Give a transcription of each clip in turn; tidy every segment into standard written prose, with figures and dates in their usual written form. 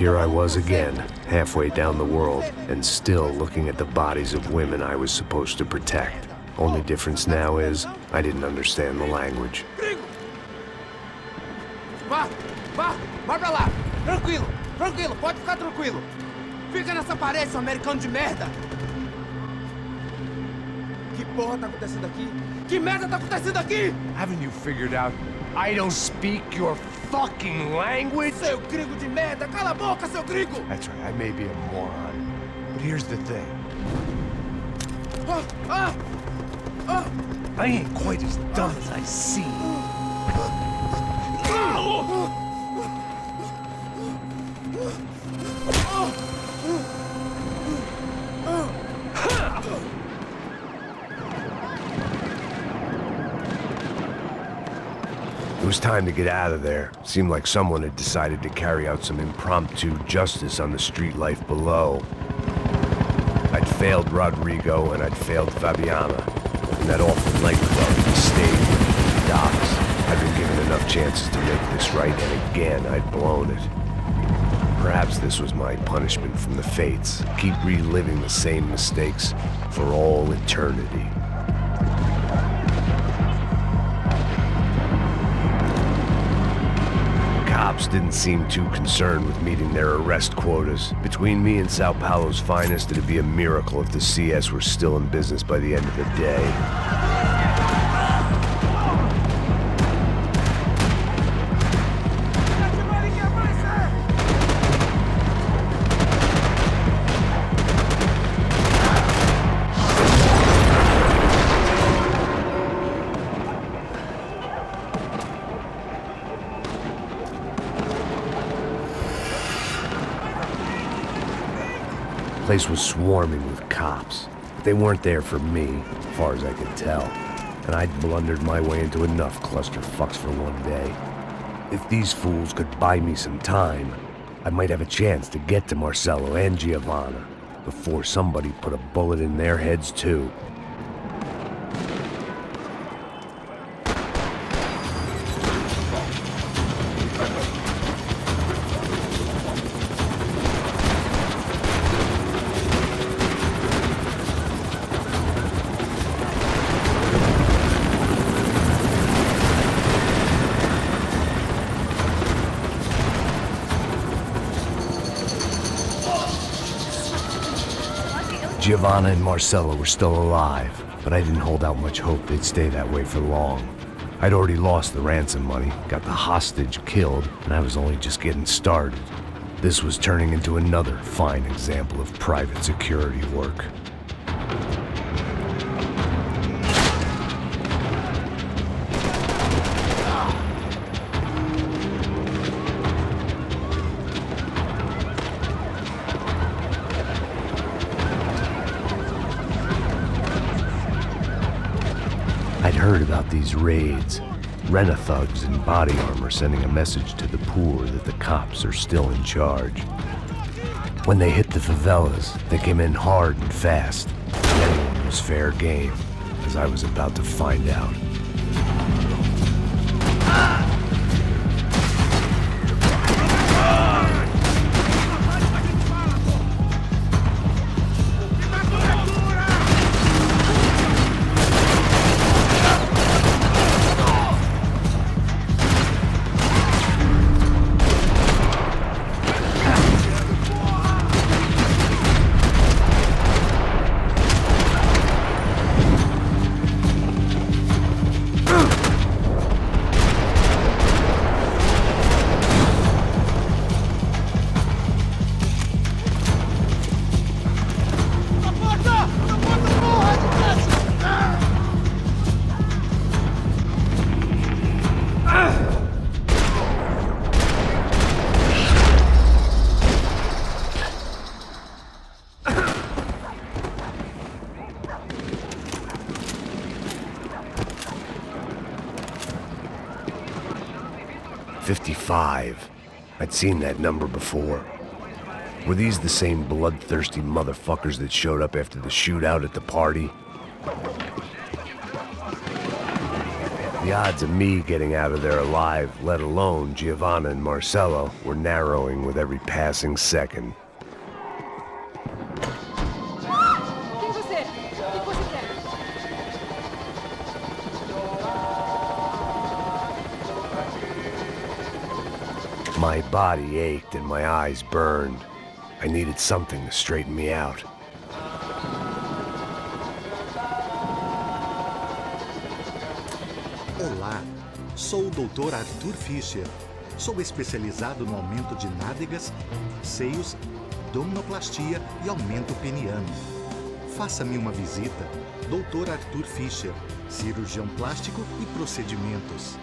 Here I was again, halfway down the world, and still looking at the bodies of women I was supposed to protect. Only difference now is, I didn't understand the language. Vai pra lá! Tranquilo, pode ficar tranquilo! Fica nessa parede, seu americano de merda! Que porra tá acontecendo aqui? Que merda tá acontecendo aqui? Haven't you figured out I don't speak your fucking language? Seu gringo de merda! Cala a boca, seu gringo! That's right, I may be a moron, but here's the thing. I ain't quite as dumb as I seem. It was time to get out of there. Seemed like someone had decided to carry out some impromptu justice on the street life below. I'd failed Rodrigo and I'd failed Fabiana. In that awful nightclub, the stage, the docks. I'd been given enough chances to make this right, and again I'd blown it. Perhaps this was my punishment from the fates. Keep reliving the same mistakes for all eternity. Cops didn't seem too concerned with meeting their arrest quotas. Between me and Sao Paulo's finest, it'd be a miracle if the CS were still in business by the end of the day. The place was swarming with cops. They weren't there for me, as far as I could tell, and I'd blundered my way into enough clusterfucks for one day. If these fools could buy me some time, I might have a chance to get to Marcelo and Giovanna before somebody put a bullet in their heads too. Giovanna and Marcelo were still alive, but I didn't hold out much hope they'd stay that way for long. I'd already lost the ransom money, got the hostage killed, and I was only just getting started. This was turning into another fine example of private security work. I'd heard about these raids. Rent-a-thugs in body armor sending a message to the poor that the cops are still in charge. When they hit the favelas, they came in hard and fast. Anyone was fair game, as I was about to find out. "55. I'd seen that number before. Were these the same bloodthirsty motherfuckers that showed up after the shootout at the party? The odds of me getting out of there alive, let alone Giovanna and Marcello, were narrowing with every passing second. Quem você? O que você quer? My body ached and my eyes burned. I needed something to straighten me out. Olá, sou o Dr. Arthur Fischer. Sou especializado no aumento de nádegas, seios, abdominoplastia e aumento peniano. Faça-me uma visita. Dr. Arthur Fischer, cirurgião plástico e procedimentos.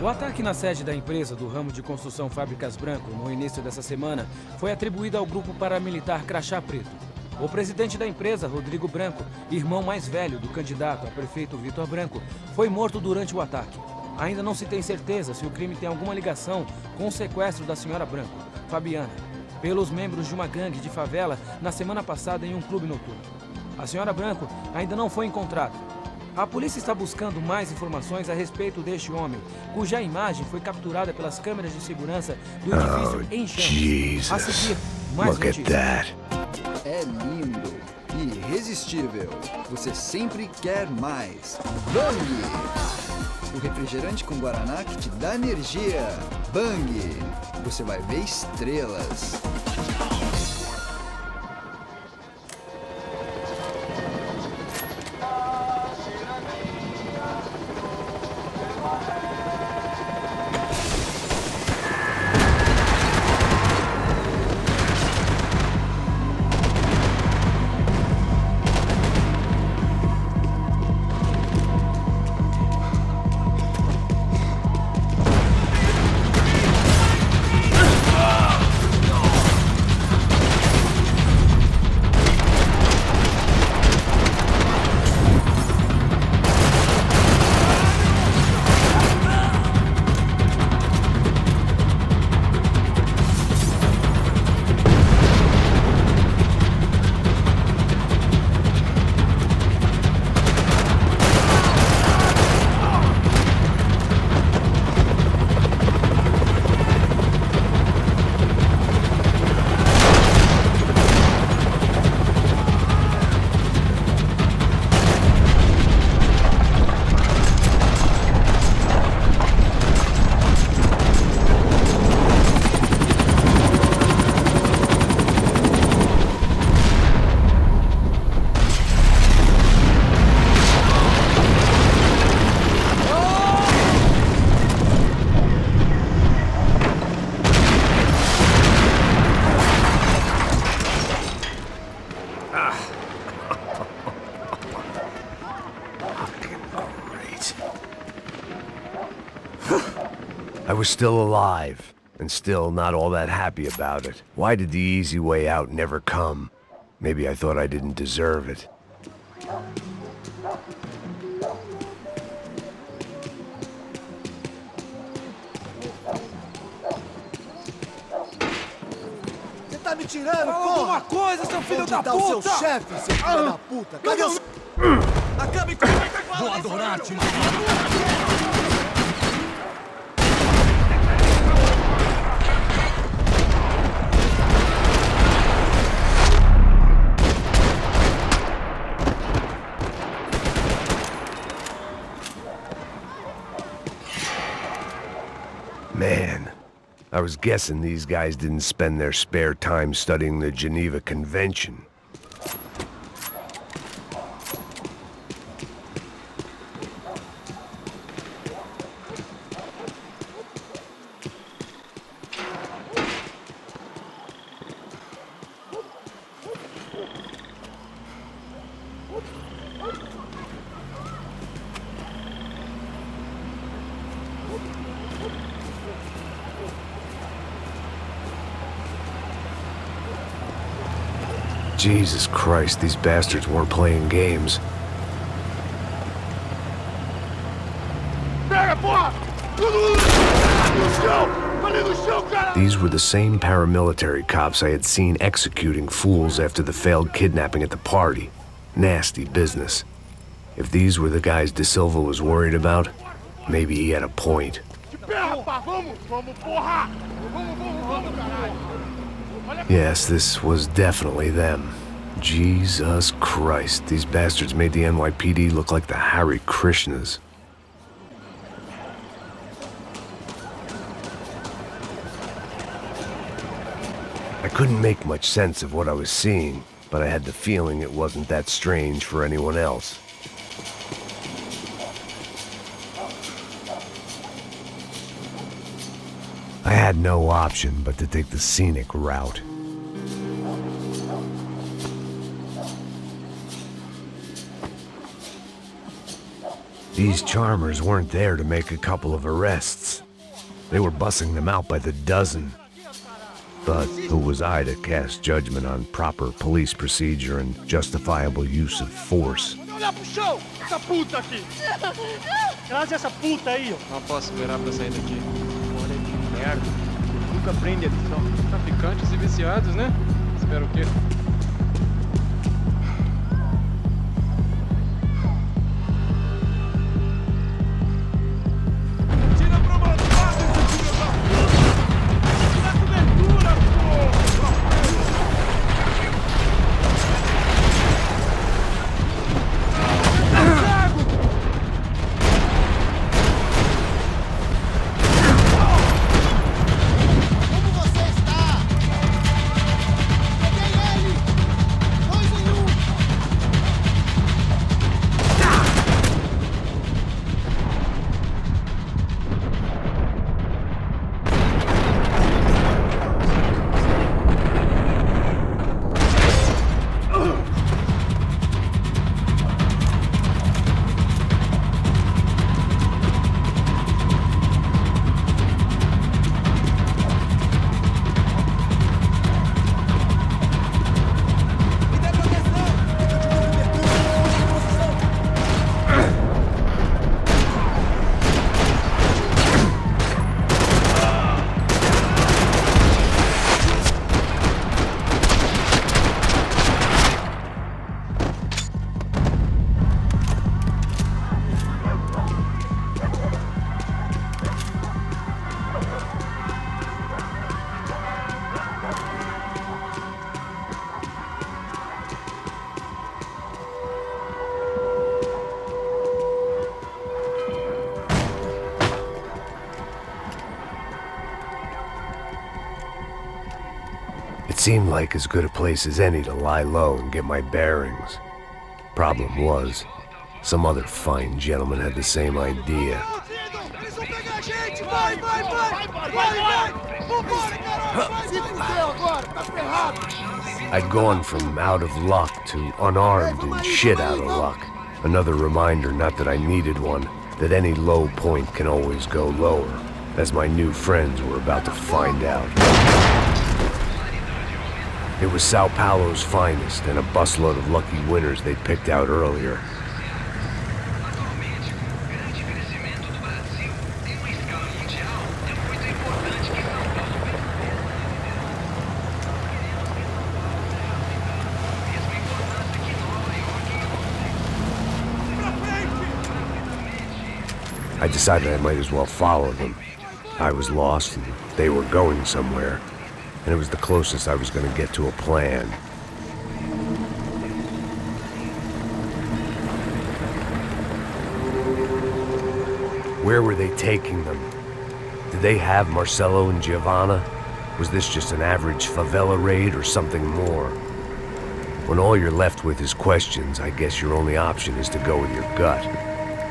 O ataque na sede da empresa do ramo de construção Fábricas Branco no início dessa semana foi atribuído ao grupo paramilitar Crachá Preto. O presidente da empresa, Rodrigo Branco, irmão mais velho do candidato a prefeito Vitor Branco, foi morto durante o ataque. Ainda não se tem certeza se o crime tem alguma ligação com o sequestro da senhora Branco, Fabiana, pelos membros de uma gangue de favela na semana passada em um clube noturno. A senhora Branco ainda não foi encontrada. A polícia está buscando mais informações a respeito deste homem, cuja imagem foi capturada pelas câmeras de segurança do edifício em chamas. A seguir, mais Look at notícias. that. É lindo, irresistível. Você sempre quer mais. Bang! O refrigerante com guaraná que te dá energia. Bang! Você vai ver estrelas. I was still alive, and still not all that happy about it. Why did the easy way out never come? Maybe I thought I didn't deserve it. Você tá me tirando, Fala porra! alguma coisa, seu filho da Onde tá o puta! seu chefe, seu filho da puta? Cadê o... Acabe com... Vou adorar te Man, I was guessing these guys didn't spend their spare time studying the Geneva Convention. Jesus Christ, these bastards weren't playing games. Pega, porra! Tudo no chão! Ali no chão, cara! These were the same paramilitary cops I had seen executing fools after the failed kidnapping at the party. Nasty business. If these were the guys De Silva was worried about, maybe he had a point. Yes, this was definitely them. Jesus Christ, these bastards made the NYPD look like the Hare Krishnas. I couldn't make much sense of what I was seeing, but I had the feeling it wasn't that strange for anyone else. I had no option but to take the scenic route. These charmers weren't there to make a couple of arrests. They were bussing them out by the dozen. But who was I to cast judgment on proper police procedure and justifiable use of force? Não posso esperar pra sair daqui. Olha que merda. Nunca prende a lição. Traficantes e viciados, né? Espero o quê? It seemed like as good a place as any to lie low and get my bearings. Problem was, some other fine gentleman had the same idea. I'd gone from out of luck to unarmed and shit out of luck. Another reminder, not that I needed one, that any low point can always go lower, as my new friends were about to find out. It was Sao Paulo's finest and a busload of lucky winners they'd picked out earlier. I decided I might as well follow them. I was lost and they were going somewhere, and it was the closest I was going to get to a plan. Where were they taking them? Did they have Marcelo and Giovanna? Was this just an average favela raid or something more? When all you're left with is questions, I guess your only option is to go with your gut.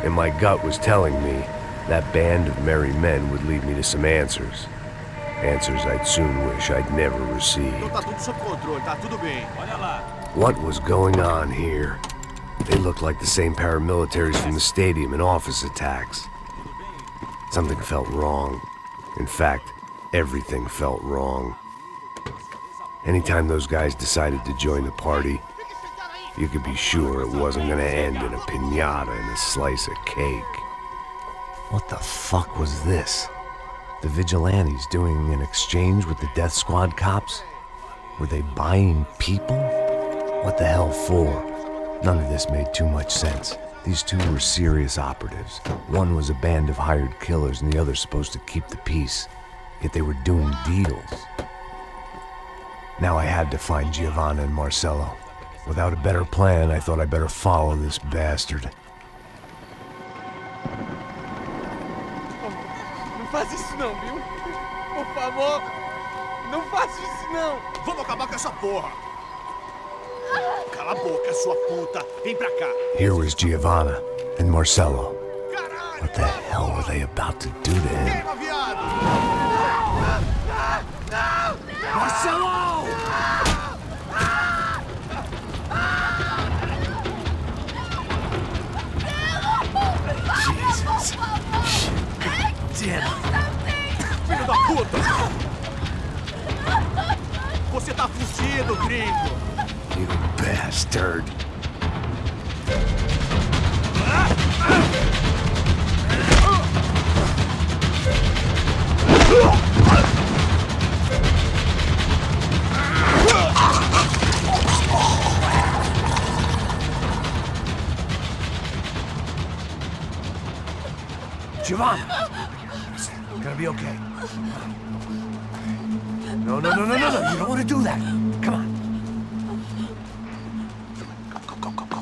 And my gut was telling me that band of merry men would lead me to some answers. Answers I'd soon wish I'd never received. What was going on here? They looked like the same paramilitaries from the stadium and office attacks. Something felt wrong. In fact, everything felt wrong. Anytime those guys decided to join the party, you could be sure it wasn't gonna end in a piñata and a slice of cake. What the fuck was this? The vigilantes doing an exchange with the Death Squad cops? Were they buying people? What the hell for? None of this made too much sense. These two were serious operatives. One was a band of hired killers and the other supposed to keep the peace. Yet they were doing deals. Now I had to find Giovanna and Marcello. Without a better plan, I thought I better follow this bastard. Não faz isso não, viu? Por favor, não faça isso não. Vamos acabar com essa porra. Cala a boca, sua puta. Vem pra cá. Here was Giovanna and Marcello. What the hell were they about to do to him? Queima, viado! Marcello! Jesus. Damn it. Filho da puta! Você tá fugido, gringo! You bastard. Giovanna! It's gonna be okay. No. You don't want to do that. Come on. Go.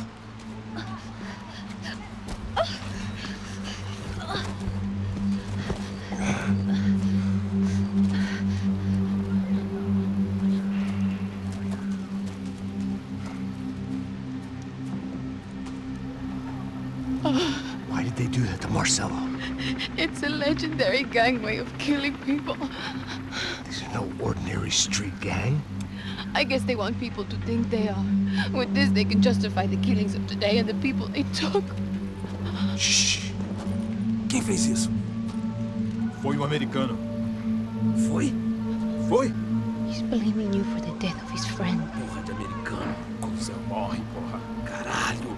Why did they do that to Marcello? It's a legendary gang way of killing people. These are no ordinary street gang. I guess they want people to think they are. With this, they can justify the killings of today and the people they took. Shh! Quem fez isso? Foi um americano. Foi? He's blaming you for the death of his friend. Porra de americano. Quando você morre, porra. Caralho.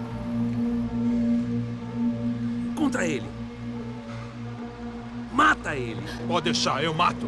Contra ele. Mata ele. Pode deixar, eu mato.